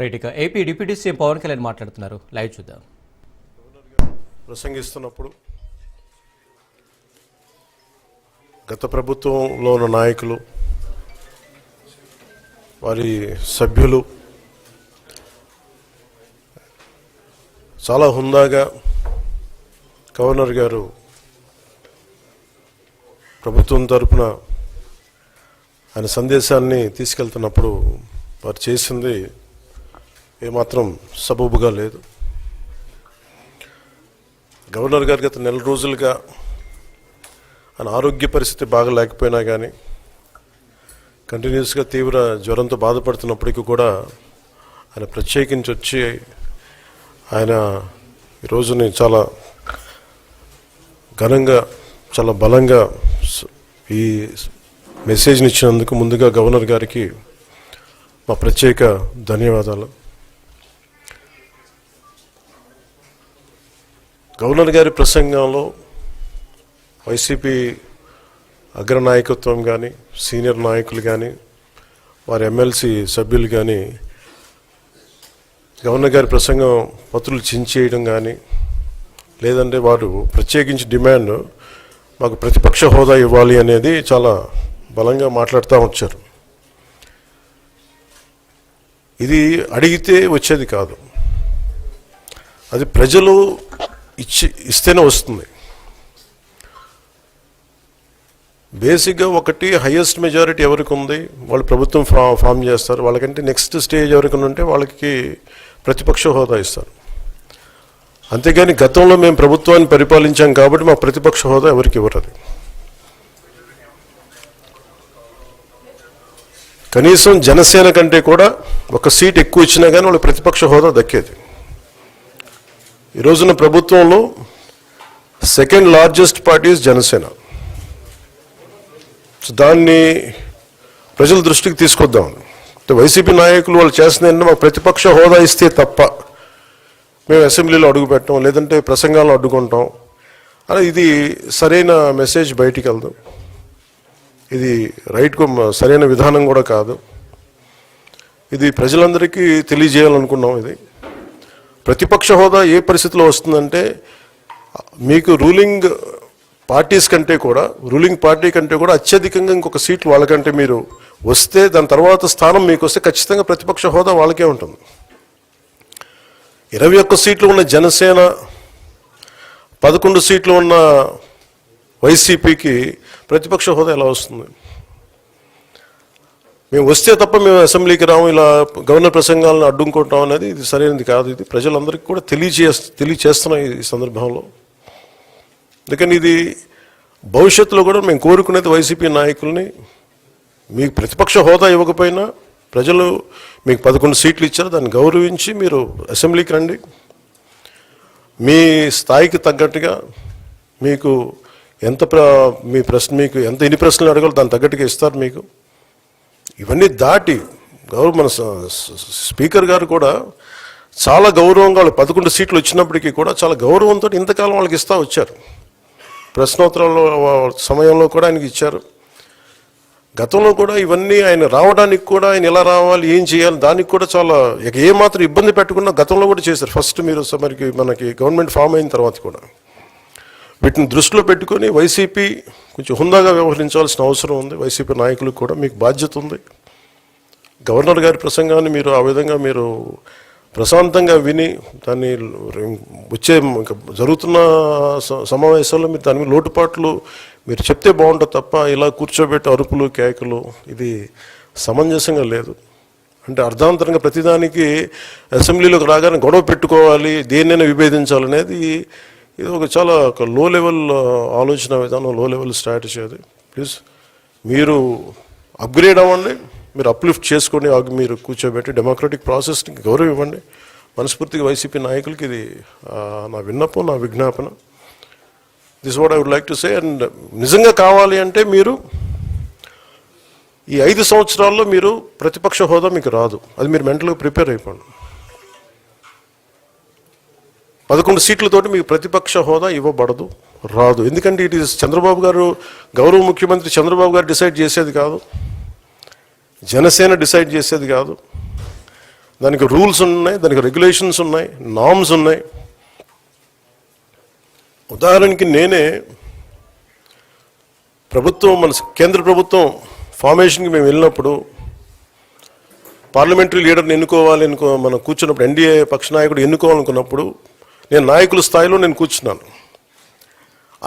Right, ఇక AP deputy CM Pawan Kalyan మాట్లాడుతున్నారు, live చూద్దాం. ప్రసంగిస్తున్నప్పుడు గత ప్రభుత్వంలో ఉన్న నాయకులు, వారి సభ్యులు చాలా హుందాగా గవర్నర్ గారు ప్రభుత్వం తరపున ఆయన సందేశాన్ని తీసుకెళ్తున్నప్పుడు వారు చేసింది ఏమాత్రం సబబుగా లేదు. గవర్నర్ గారు గత నెల రోజులుగా ఆయన ఆరోగ్య పరిస్థితి బాగా లేకపోయినా కానీ కంటిన్యూస్గా తీవ్ర జ్వరంతో బాధపడుతున్నప్పటికీ కూడా ఆయన ప్రత్యేకించి వచ్చి ఆయన ఈ రోజుని చాలా ఘనంగా, చాలా బలంగా ఈ మెసేజ్ని ఇచ్చినందుకు ముందుగా గవర్నర్ గారికి మా ప్రత్యేక ధన్యవాదాలు. గవర్నర్ గారి ప్రసంగంలో వైసీపీ అగ్రనాయకత్వం కానీ, సీనియర్ నాయకులు కానీ, వారి ఎమ్మెల్సీ సభ్యులు కానీ గవర్నర్ గారి ప్రసంగం పత్రులు చించేయడం కానీ, లేదంటే వారు ప్రత్యేకించి డిమాండ్ మాకు ప్రతిపక్ష హోదా ఇవ్వాలి అనేది చాలా బలంగా మాట్లాడుతూ వచ్చారు. ఇది అడిగితే వచ్చేది కాదు, అది ప్రజలు ఇస్తేనే వస్తుంది. బేసిక్గా ఒకటి హయ్యెస్ట్ మెజారిటీ ఎవరికి ఉంది వాళ్ళు ప్రభుత్వం ఫామ్ చేస్తారు, వాళ్ళకంటే నెక్స్ట్ స్టేజ్ ఎవరికి ఉంటే వాళ్ళకి ప్రతిపక్ష హోదా ఇస్తారు. అంతేగాని గతంలో మేము ప్రభుత్వాన్ని పరిపాలించాం కాబట్టి మా ప్రతిపక్ష హోదా ఎవరికి ఇవ్వరు. కనీసం జనసేన కంటే కూడా ఒక సీట్ ఎక్కువ ఇచ్చినా కానీ వాళ్ళకి ప్రతిపక్ష హోదా దక్కేది. ఈ రోజున ప్రభుత్వంలో సెకండ్ లార్జెస్ట్ పార్టీ జనసేన. దాన్ని ప్రజల దృష్టికి తీసుకొద్దాం. వైసీపీ నాయకులు వాళ్ళు చేస్తున్న మాకు ప్రతిపక్ష హోదా ఇస్తే తప్ప మేము అసెంబ్లీలో అడుగు పెట్టాం, లేదంటే ప్రసంగాలను అడ్డుకుంటాం అని ఇది సరైన మెసేజ్ బయటికి వెళ్దాం. ఇది సరైన విధానం కూడా కాదు. ఇది ప్రజలందరికీ తెలియజేయాలనుకున్నాం. ఇది ప్రతిపక్ష హోదా ఏ పరిస్థితిలో వస్తుందంటే మీకు రూలింగ్ పార్టీ కంటే కూడా అత్యధికంగా ఇంకొక సీట్లు వాళ్ళకంటే మీరు వస్తే దాని తర్వాత స్థానం మీకు వస్తే ఖచ్చితంగా ప్రతిపక్ష హోదా వాళ్ళకే ఉంటుంది. 21 సీట్లు ఉన్న జనసేన, 11 సీట్లు ఉన్న వైసీపీకి ప్రతిపక్ష హోదా ఎలా వస్తుంది? మేము వస్తే తప్ప మేము అసెంబ్లీకి రాము, ఇలా గవర్నర్ ప్రసంగాలను అడ్డుకుంటాం అనేది ఇది సరైనది కాదు. ఇది ప్రజలందరికీ కూడా తెలియచేస్తున్నాం ఈ సందర్భంలో. అందుకని ఇది భవిష్యత్తులో కూడా మేము కోరుకునేది వైసీపీ నాయకుల్ని, మీకు ప్రతిపక్ష హోదా ఇవ్వకపోయినా ప్రజలు మీకు 11 సీట్లు ఇచ్చారు, దాన్ని గౌరవించి మీరు అసెంబ్లీకి రండి. మీ స్థాయికి తగ్గట్టుగా మీకు ఎన్ని ప్రశ్నలు అడగాలో దాని తగ్గట్టుగా ఇస్తారు మీకు. ఇవన్నీ దాటి మన స్పీకర్ గారు కూడా చాలా గౌరవంగా వాళ్ళు 11 సీట్లు వచ్చినప్పటికీ కూడా చాలా గౌరవంతో ఇంతకాలం వాళ్ళకి ఇస్తూ వచ్చారు. ప్రశ్నోత్తరాల సమయంలో కూడా ఆయనకి ఇచ్చారు. గతంలో కూడా ఇవన్నీ ఆయన రావడానికి కూడా ఆయన ఎలా రావాలి, ఏం చేయాలి, దానికి కూడా చాలా ఏమాత్రం ఇబ్బంది పెట్టకుండా గతంలో కూడా చేశారు. ఫస్ట్ మీరు మనకి గవర్నమెంట్ ఫామ్ అయిన తర్వాత కూడా వీటిని దృష్టిలో పెట్టుకొని వైసీపీ కొంచెం హుందాగా వ్యవహరించాల్సిన అవసరం ఉంది. వైసీపీ నాయకులకు కూడా మీకు బాధ్యత ఉంది. గవర్నర్ గారి ప్రసంగాన్ని మీరు ఆ విధంగా మీరు ప్రశాంతంగా విని దాన్ని వచ్చే జరుగుతున్న సమావేశాల్లో మీరు దాని లోటుపాట్లు మీరు చెప్తే బాగుంటుంది తప్ప ఇలా కూర్చోబెట్టి అరుపులు కేకలు ఇది సమంజసంగా లేదు. అంటే అర్ధాంతరంగా ప్రతిదానికి అసెంబ్లీలోకి రాగానే గొడవ పెట్టుకోవాలి, దేన్నైనా విభేదించాలనేది ఇది చాలా లో లెవెల్ ఆలోచన విధానం, లో లెవెల్ స్ట్రాటజీ. అది ప్లీజ్ మీరు అప్గ్రేడ్ అవ్వండి, మీరు అప్లిఫ్ట్ చేసుకోండి, మీరు కూర్చోబెట్టి డెమోక్రటిక్ ప్రాసెస్ని గౌరవం ఇవ్వండి. మనస్ఫూర్తిగా వైసీపీ నాయకులకి ఇది నా విన్నపం, నా విజ్ఞాపన. This what I would like to say. And నిజంగా కావాలి అంటే మీరు ఈ 5 సంవత్సరాల్లో మీరు ప్రతిపక్ష హోదా మీకు రాదు, అది మీరు మెంటల్గా ప్రిపేర్ అయిపోండి. 11 సీట్లతోటి మీకు ప్రతిపక్ష హోదా ఇవ్వబడదు, రాదు. ఎందుకంటే ఇట్ ఈస్ చంద్రబాబు గారు, గౌరవ ముఖ్యమంత్రి చంద్రబాబు గారు డిసైడ్ చేసేది కాదు, జనసేన డిసైడ్ చేసేది కాదు. దానికి రూల్స్ ఉన్నాయి, దానికి రెగ్యులేషన్స్ ఉన్నాయి, నార్మ్స్ ఉన్నాయి. ఉదాహరణకి నేనే ప్రభుత్వం, మన కేంద్ర ప్రభుత్వం ఫార్మేషన్కి మేము వెళ్ళినప్పుడు పార్లమెంటరీ లీడర్ని మనం కూర్చున్నప్పుడు ఎన్డీఏ పక్ష నాయకుడు ఎన్నుకోవాలనుకున్నప్పుడు నేను నాయకుల స్థాయిలో నేను కూర్చున్నాను.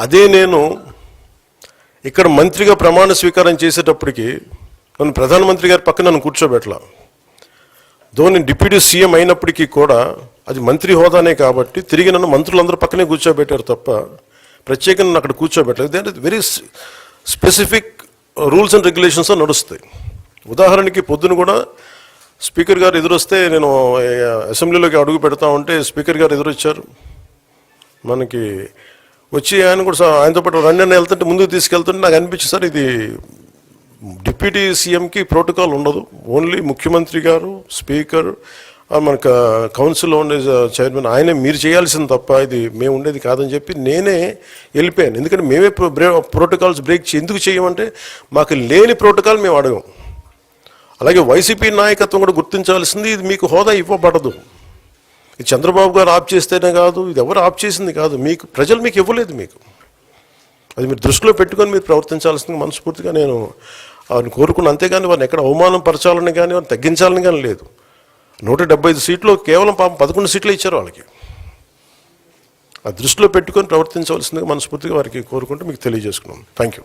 అదే నేను ఇక్కడ మంత్రిగా ప్రమాణ స్వీకారం చేసేటప్పటికి నన్ను ప్రధానమంత్రి గారి పక్కన నన్ను కూర్చోబెట్టలా. నేను డిప్యూటీ సీఎం అయినప్పటికీ కూడా అది మంత్రి హోదానే కాబట్టి తిరిగి నన్ను మంత్రులందరూ పక్కనే కూర్చోబెట్టారు తప్ప ప్రత్యేకంగా నన్ను అక్కడ కూర్చోబెట్టలేదు. అంటే very specific rules and regulations నడుస్తాయి. ఉదాహరణకి పొద్దున కూడా స్పీకర్ గారు ఎదురొస్తే నేను అసెంబ్లీలోకి అడుగు పెడతా ఉంటే స్పీకర్ గారు ఎదురొచ్చారు. మనకి వచ్చి ఆయన కూడా ఆయనతో పాటు రండి అని వెళ్తుంటే ముందుకు తీసుకెళ్తుంటే నాకు అనిపించింది, సార్ ఇది డిప్యూటీ సీఎంకి ప్రోటోకాల్ ఉండదు, ఓన్లీ ముఖ్యమంత్రి గారు, స్పీకర్, మనకు కౌన్సిల్లో ఉండే చైర్మన్ ఆయనే మీరు చేయాల్సింది తప్ప ఇది మేము ఉండేది కాదని చెప్పి నేనే వెళ్ళిపోయాను. ఎందుకంటే మేమే ప్రోటోకాల్స్ బ్రేక్ ఎందుకు చేయమంటే మాకు లేని ప్రోటోకాల్ మేము అడగం. అలాగే వైసీపీ నాయకత్వం కూడా గుర్తించాల్సింది, ఇది మీకు హోదా ఇవ్వబడదు. ఇది చంద్రబాబు గారు ఆప్ చేస్తేనే కాదు, ఇది ఎవరు ఆప్ చేసింది కాదు, మీకు ప్రజలు మీకు ఇవ్వలేదు. మీకు అది మీరు దృష్టిలో పెట్టుకొని మీరు ప్రవర్తించాల్సింది మనస్ఫూర్తిగా నేను వారిని కోరుకున్నాను. అంతేగాని వారిని ఎక్కడ అవమానం పరచాలని కానీ వారిని తగ్గించాలని కానీ లేదు. 175 సీట్లు కేవలం 11 సీట్లు ఇచ్చారు వాళ్ళకి. ఆ దృష్టిలో పెట్టుకొని ప్రవర్తించవలసిందిగా మనస్ఫూర్తిగా వారికి కోరుకుంటూ మీకు తెలియజేసుకున్నాం. Thank you.